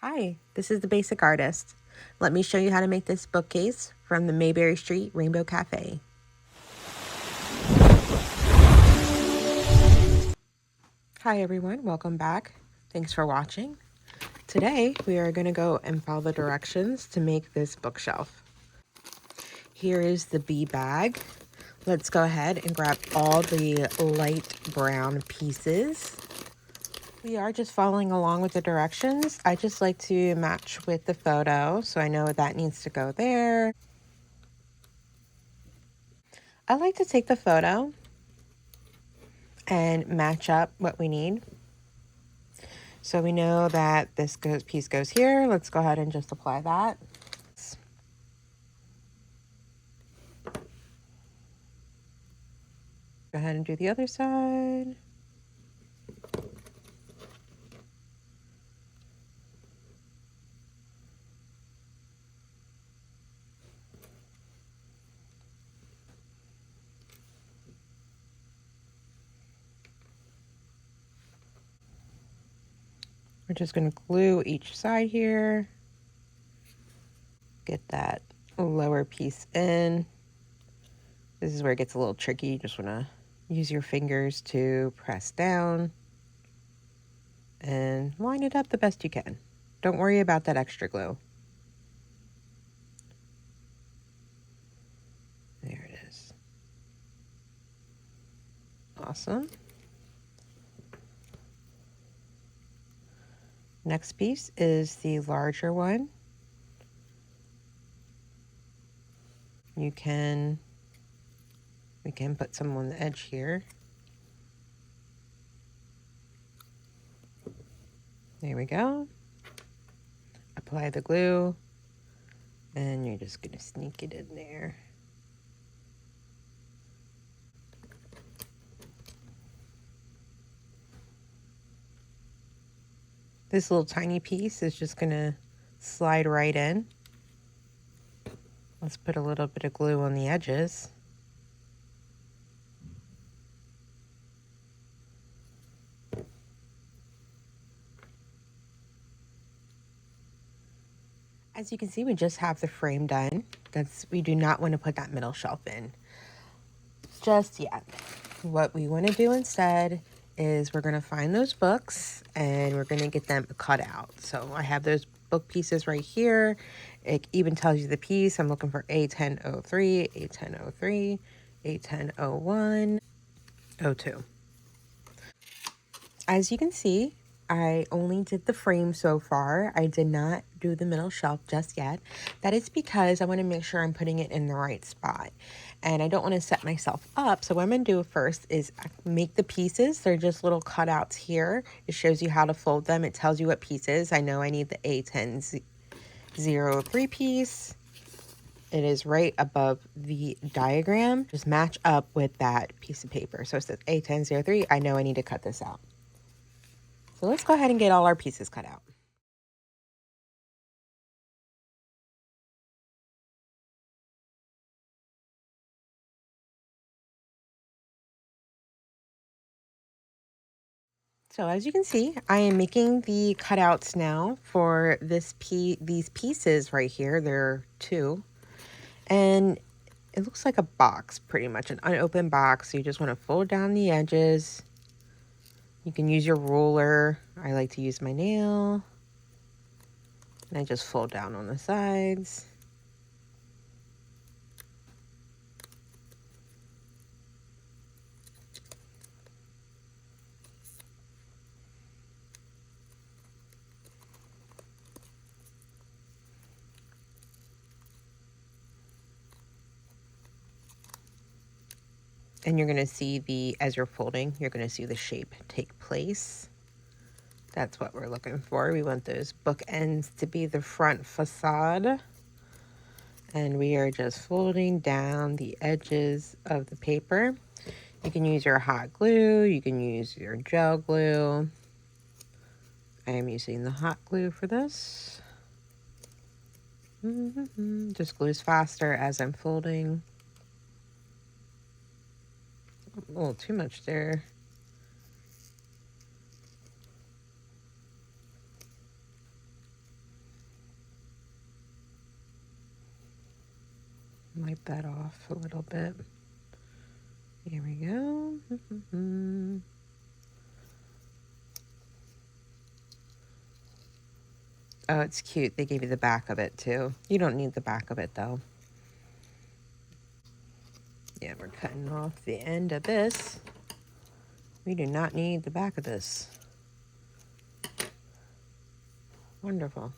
Hi, this is the Basic Artist. Let me show you how to make this bookcase from the Mayberry Street Rainbow Cafe. Hi everyone, welcome back. Thanks for watching. Today we are going to go and follow the directions to make this bookshelf. Here is the bee bag. Let's go ahead and grab all the light brown pieces. We are just following along with the directions. I just like to match with the photo, so I know that needs to go there. I like to take the photo and match up what we need. So we know that this piece goes here. Let's go ahead and just apply that. Go ahead and do the other side. We're just going to glue each side here. Get that lower piece in. This is where it gets a little tricky. You just want to use your fingers to press down and line it up the best you can. Don't worry about that extra glue. There it is. Awesome. Next piece is the larger one. We can put some on the edge here. There we go. Apply the glue, and you're just gonna sneak it in there. This little tiny piece is just gonna slide right in. Let's put a little bit of glue on the edges. As you can see, we just have the frame done. We do not want to put that middle shelf in just yet. What we want to do instead is we're going to find those books and we're going to get them cut out. So I have those book pieces right here. It even tells you the piece. I'm looking for A1003, A1003, A1001, 02. As you can see, I only did the frame so far. I did not do the middle shelf just yet. That is because I want to make sure I'm putting it in the right spot. And I don't want to set myself up. So what I'm going to do first is make the pieces. They're just little cutouts here. It shows you how to fold them. It tells you what pieces. I know I need the A1003 piece. It is right above the diagram. Just match up with that piece of paper. So it says A1003. I know I need to cut this out. So let's go ahead and get all our pieces cut out. So as you can see, I am making the cutouts now for these pieces right here. There are two. And it looks like a box, pretty much an unopened box. So you just want to fold down the edges. You can use your ruler. I like to use my nail. And I just fold down on the sides. And you're going to see as you're folding, you're going to see the shape take place. That's what we're looking for. We want those bookends to be the front facade. And we are just folding down the edges of the paper. You can use your hot glue. You can use your gel glue. I am using the hot glue for this. Just glues faster as I'm folding. A little too much there. Wipe that off a little bit. Here we go. Oh, it's cute. They gave you the back of it too. You don't need the back of it though. Yeah, we're cutting off the end of this. We do not need the back of this. Wonderful.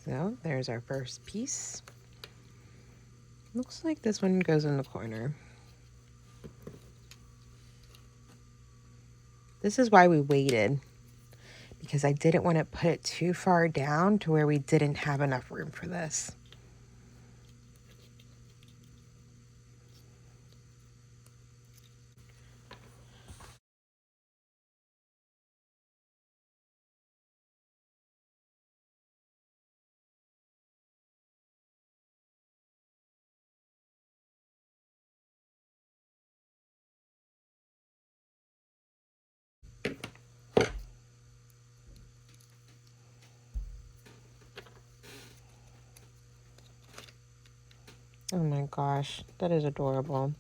So there's our first piece. Looks like this one goes in the corner. This is why we waited, because I didn't want to put it too far down to where we didn't have enough room for this. Oh my gosh, that is adorable.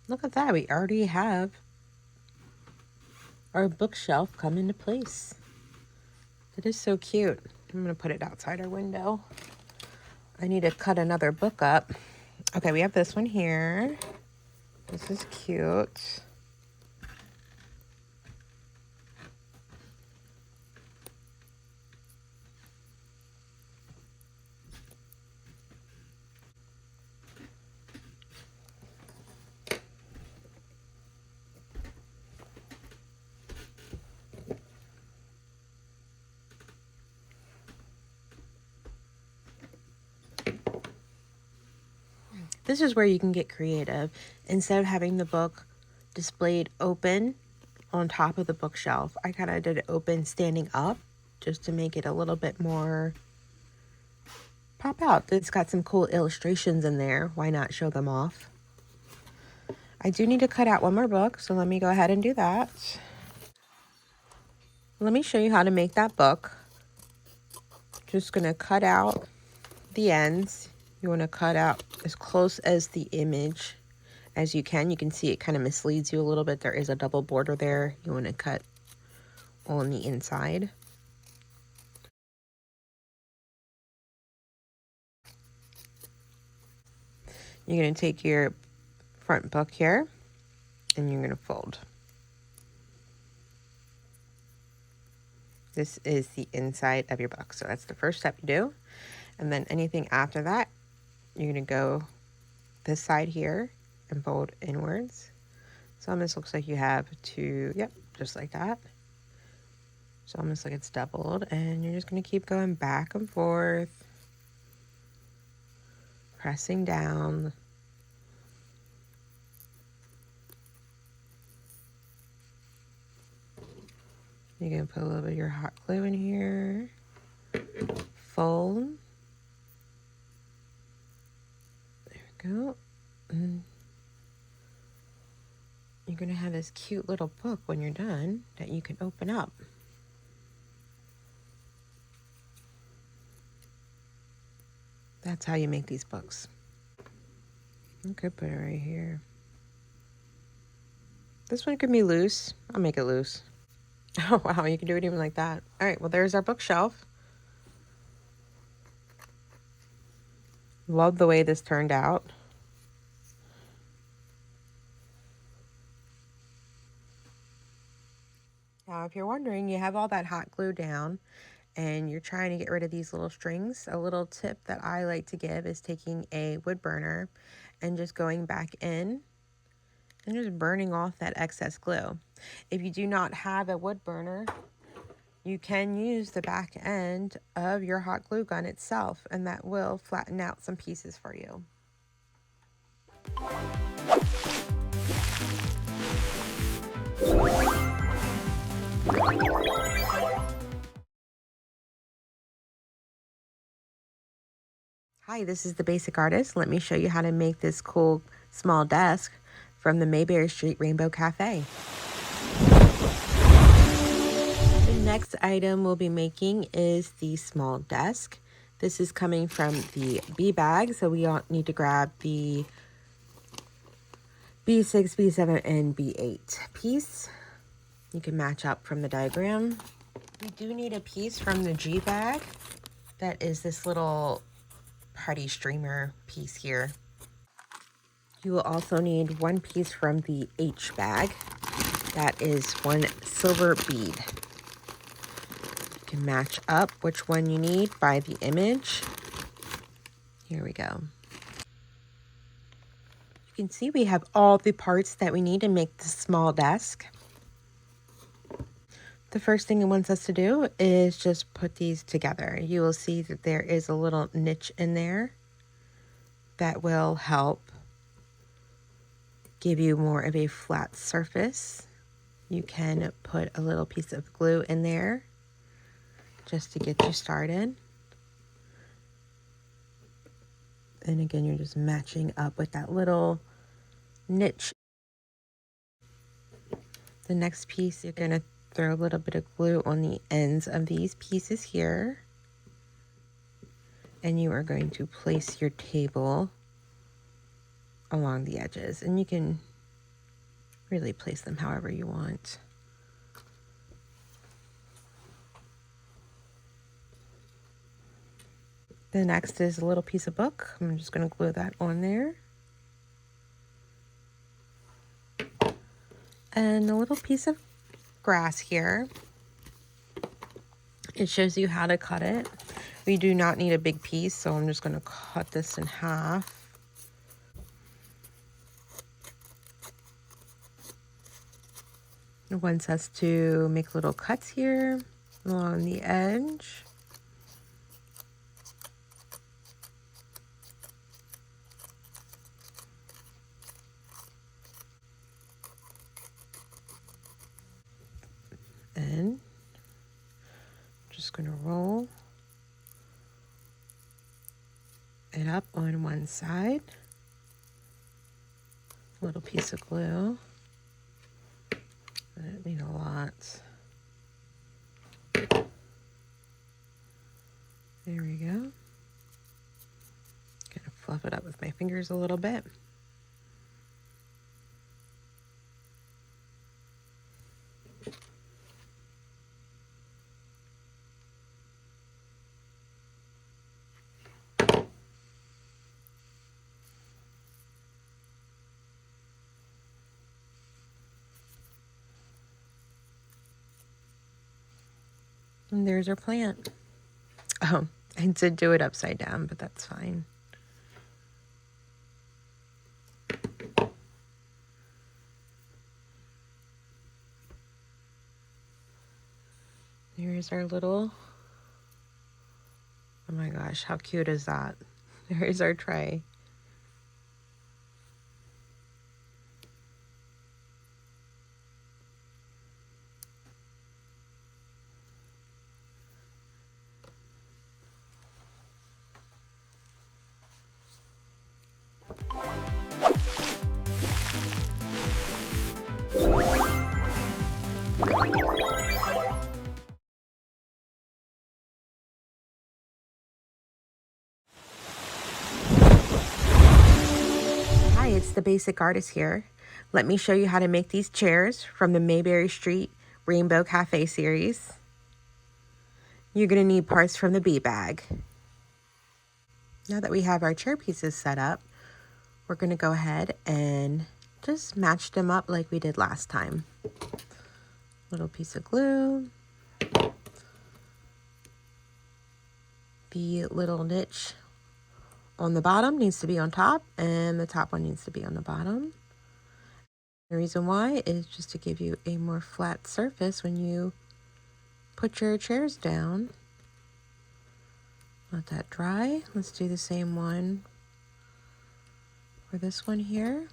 Look at that, we already have our bookshelf come into place. It is so cute. I'm gonna put it outside our window. I need to cut another book up. Okay, we have this one here. This is cute. This is where you can get creative. Instead of having the book displayed open on top of the bookshelf, I kind of did it open standing up just to make it a little bit more pop out. It's got some cool illustrations in there. Why not show them off? I do need to cut out one more book, so let me go ahead and do that. Let me show you how to make that book. Just gonna cut out the ends. You want to cut out as close as the image as you can. You can see it kind of misleads you a little bit. There is a double border there. You want to cut on the inside. You're going to take your front book here and you're going to fold. This is the inside of your book. So that's the first step you do. And then anything after that, you're going to go this side here and fold inwards. So almost looks like you have two, yep, just like that. So almost like it's doubled, and you're just going to keep going back and forth, pressing down. You're going to put a little bit of your hot glue in here, fold. There we go. And you're going to have this cute little book when you're done that you can open up. That's how you make these books. I could put it right here. This one could be loose. I'll make it loose. Oh, wow, you can do it even like that. All right, well, there's our bookshelf. Love the way this turned out. Now, if you're wondering, you have all that hot glue down and you're trying to get rid of these little strings. A little tip that I like to give is taking a wood burner and just going back in and just burning off that excess glue. If you do not have a wood burner, you can use the back end of your hot glue gun itself, and that will flatten out some pieces for you. Hi, this is the Basic Artist. Let me show you how to make this cool small desk from the Mayberry Street Rainbow Cafe. The next item we'll be making is the small desk. This is coming from the B bag, so we all need to grab the B6, B7, and B8 piece. You can match up from the diagram. We do need a piece from the G bag. That is this little party streamer piece here. You will also need one piece from the H bag. That is one silver bead. You can match up which one you need by the image. Here we go. You can see we have all the parts that we need to make this small desk. The first thing it wants us to do is just put these together. You will see that there is a little niche in there that will help give you more of a flat surface. You can put a little piece of glue in there just to get you started. And again, you're just matching up with that little niche. The next piece, you're going to throw a little bit of glue on the ends of these pieces here. And you are going to place your table along the edges. And you can really place them however you want. The next is a little piece of book. I'm just going to glue that on there. And a little piece of grass here. It shows you how to cut it. We do not need a big piece, so I'm just going to cut this in half. It wants us to make little cuts here along the edge. And just going to roll it up on one side. A little piece of glue. I don't need a lot. There we go. Kind of fluff it up with my fingers a little bit. And there's our plant. Oh, I did do it upside down, but that's fine. Here's our little, oh my gosh, how cute is that? There's our tray. Hi, it's the Basic Artist here. Let me show you how to make these chairs from the Mayberry Street Rainbow Cafe series. You're going to need parts from the B bag. Now that we have our chair pieces set up, we're going to go ahead and just match them up like we did last time. Little piece of glue. The little niche on the bottom needs to be on top, and the top one needs to be on the bottom. The reason why is just to give you a more flat surface when you put your chairs down. Let that dry. Let's do the same one for this one here.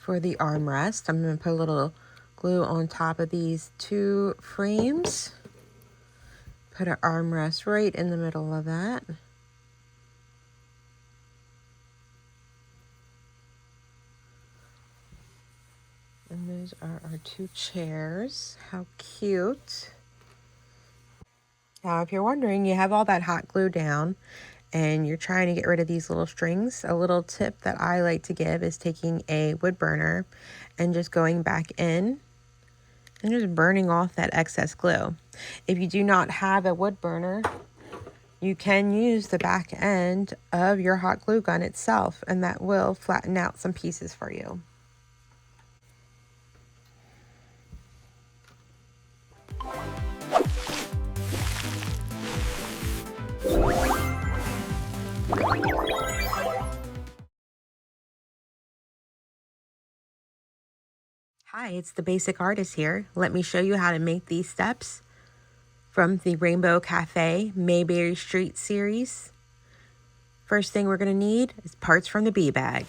for the armrest, I'm going to put a little glue on top of these two frames. Put an armrest right in the middle of that. And those are our two chairs. How cute. Now, if you're wondering, you have all that hot glue down and you're trying to get rid of these little strings, a little tip that I like to give is taking a wood burner and just going back in and just burning off that excess glue. If you do not have a wood burner, you can use the back end of your hot glue gun itself, and that will flatten out some pieces for you. Hi, it's the Basic Artist here. Let me show you how to make these steps from the Rainbow Café Mayberry Street series. First thing we're going to need is parts from the bee bag.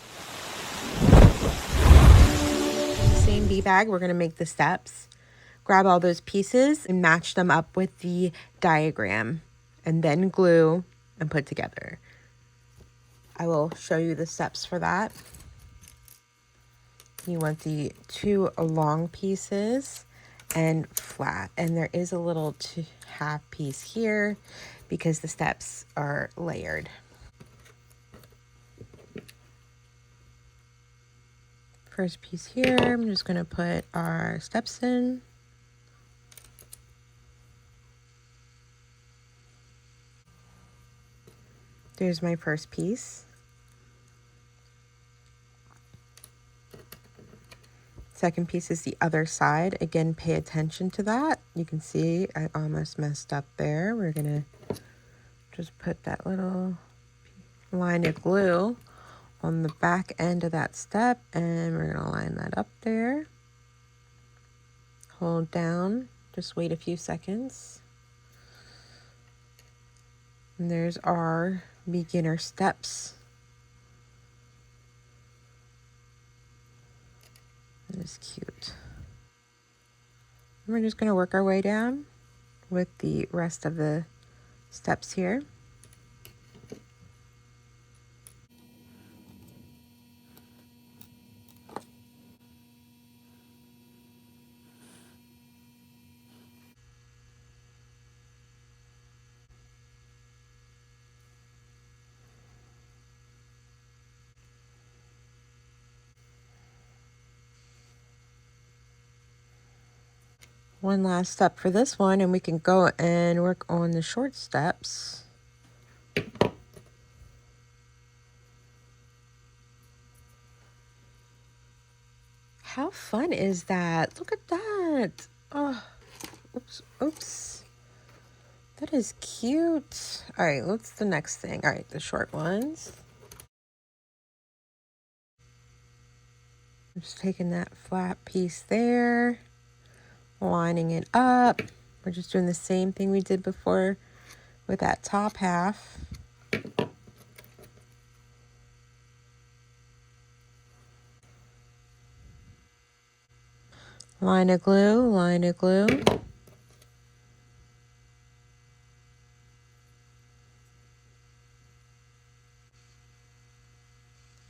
Same bee bag, we're going to make the steps. Grab all those pieces and match them up with the diagram, and then glue and put together. I will show you the steps for that. You want the two long pieces and flat, and there is a little half piece here because the steps are layered. First piece here, I'm just going to put our steps in. There's my first piece. Second piece is the other side. Again, pay attention to that. You can see I almost messed up there. We're gonna just put that little line of glue on the back end of that step, and we're gonna line that up there. Hold down, just wait a few seconds. And there's our beginner steps. That is cute. And we're just going to work our way down with the rest of the steps here. One last step for this one, and we can go and work on the short steps. How fun is that? Look at that. Oh, oops. That is cute. All right, what's the next thing? All right, the short ones. I'm just taking that flat piece there, lining it up. We're just doing the same thing we did before with that top half. Line of glue, line of glue.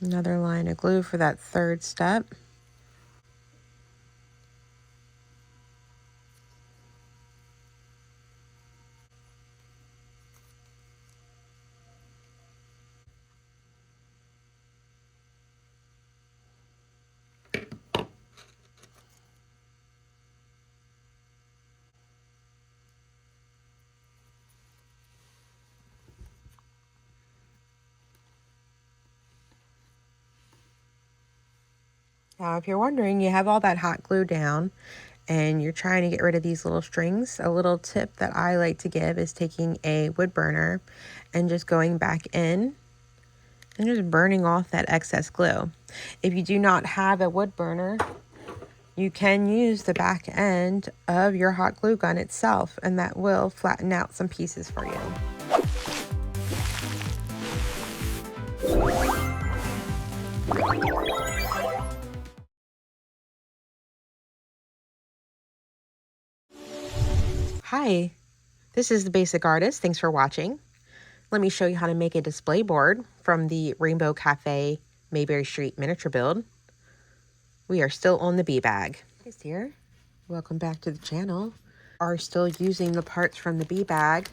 Another line of glue for that third step. Now, if you're wondering, you have all that hot glue down and you're trying to get rid of these little strings, a little tip that I like to give is taking a wood burner and just going back in and just burning off that excess glue. If you do not have a wood burner, you can use the back end of your hot glue gun itself, and that will flatten out some pieces for you. Hi, this is the Basic Artist. Thanks for watching. Let me show you how to make a display board from the Rainbow Café Mayberry Street miniature build. We are still on the bee bag. Here, welcome back to the channel. Are still using the parts from the bee bag.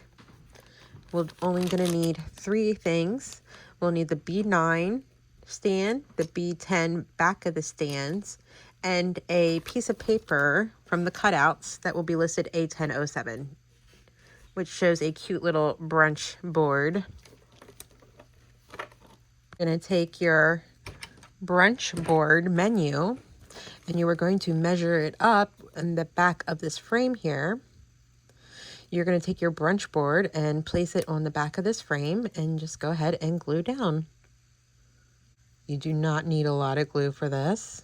We're only going to need 3 things. We'll need the B9 stand, the B10 back of the stands, and a piece of paper from the cutouts that will be listed A1007, which shows a cute little brunch board. You're going to take your brunch board menu and you are going to measure it up in the back of this frame here. You're going to take your brunch board and place it on the back of this frame and just go ahead and glue down. You do not need a lot of glue for this.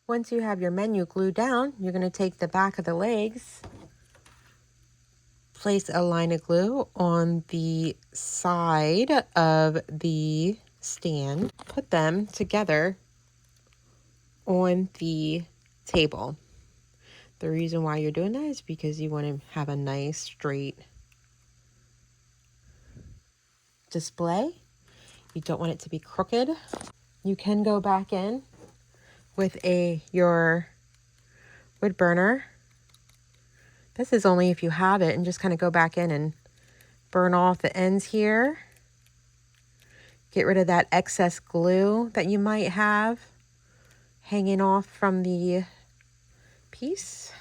Once you have your menu glued down, you're going to take the back of the legs, place a line of glue on the side of the stand, put them together on the table. The reason why you're doing that is because you want to have a nice straight display. You don't want it to be crooked. You can go back in with your wood burner. This is only if you have it, and just kind of go back in and burn off the ends here. Get rid of that excess glue that you might have hanging off from the piece.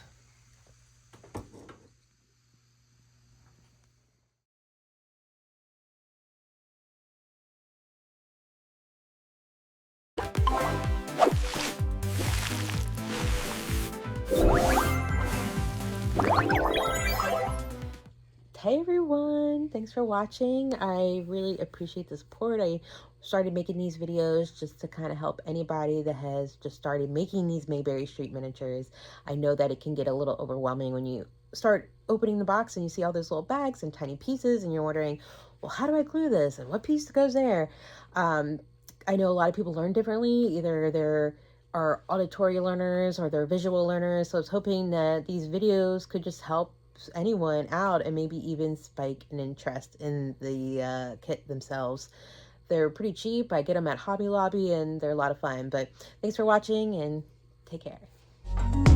Hey everyone, thanks for watching. I really appreciate the support. I started making these videos just to kind of help anybody that has just started making these Mayberry Street miniatures. I know that it can get a little overwhelming when you start opening the box and you see all those little bags and tiny pieces and you're wondering, well, how do I glue this and what piece goes there? I know a lot of people learn differently. Either they're are auditory learners or they're visual learners. So I was hoping that these videos could just help anyone out and maybe even spike an interest in the kit themselves. They're pretty cheap. I get them at Hobby Lobby and they're a lot of fun. But thanks for watching and take care.